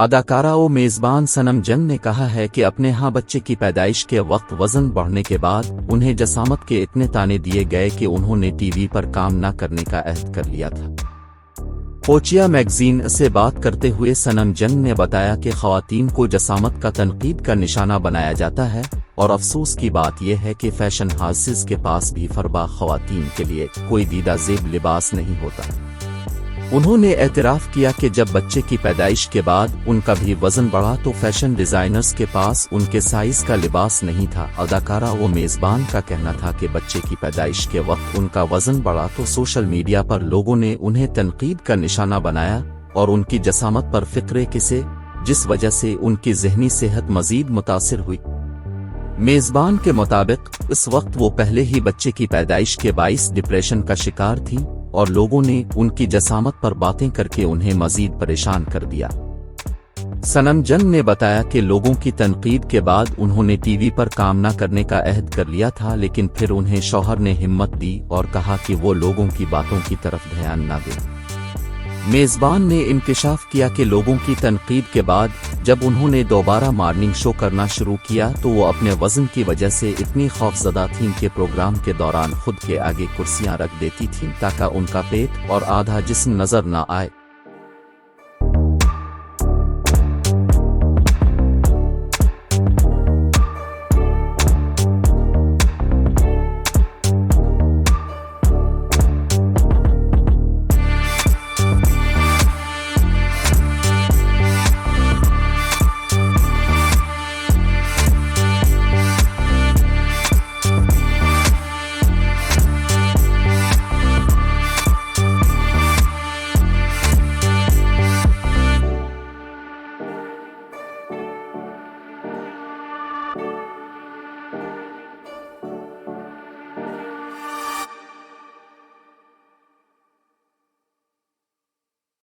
اداکارہ و میزبان سنم جنگ نے کہا ہے کہ اپنے ہاں بچے کی پیدائش کے وقت وزن بڑھنے کے بعد انہیں جسامت کے اتنے تانے دیے گئے کہ انہوں نے ٹی وی پر کام نہ کرنے کا عہد کر لیا تھا۔ کوچیا میگزین سے بات کرتے ہوئے سنم جنگ نے بتایا کہ خواتین کو جسامت کا تنقید کا نشانہ بنایا جاتا ہے، اور افسوس کی بات یہ ہے کہ فیشن ہاؤسز کے پاس بھی فربا خواتین کے لیے کوئی دیدہ زیب لباس نہیں ہوتا۔ انہوں نے اعتراف کیا کہ جب بچے کی پیدائش کے بعد ان کا بھی وزن بڑھا تو فیشن ڈیزائنرز کے پاس ان کے سائز کا لباس نہیں تھا۔ اداکارہ و میزبان کا کہنا تھا کہ بچے کی پیدائش کے وقت ان کا وزن بڑھا تو سوشل میڈیا پر لوگوں نے انہیں تنقید کا نشانہ بنایا اور ان کی جسامت پر فقرے کسے، جس وجہ سے ان کی ذہنی صحت مزید متاثر ہوئی۔ میزبان کے مطابق اس وقت وہ پہلے ہی بچے کی پیدائش کے باعث ڈپریشن کا شکار تھیں اور لوگوں نے ان کی جسامت پر باتیں کر کے انہیں مزید پریشان کر دیا۔ سنم جنگ نے بتایا کہ لوگوں کی تنقید کے بعد انہوں نے ٹی وی پر کام نہ کرنے کا عہد کر لیا تھا، لیکن پھر انہیں شوہر نے ہمت دی اور کہا کہ وہ لوگوں کی باتوں کی طرف دھیان نہ دیں۔ میزبان نے انکشاف کیا کہ لوگوں کی تنقید کے بعد جب انہوں نے دوبارہ مارننگ شو کرنا شروع کیا تو وہ اپنے وزن کی وجہ سے اتنی خوفزدہ تھیں کہ پروگرام کے دوران خود کے آگے کرسیاں رکھ دیتی تھیں تاکہ ان کا پیٹ اور آدھا جسم نظر نہ آئے۔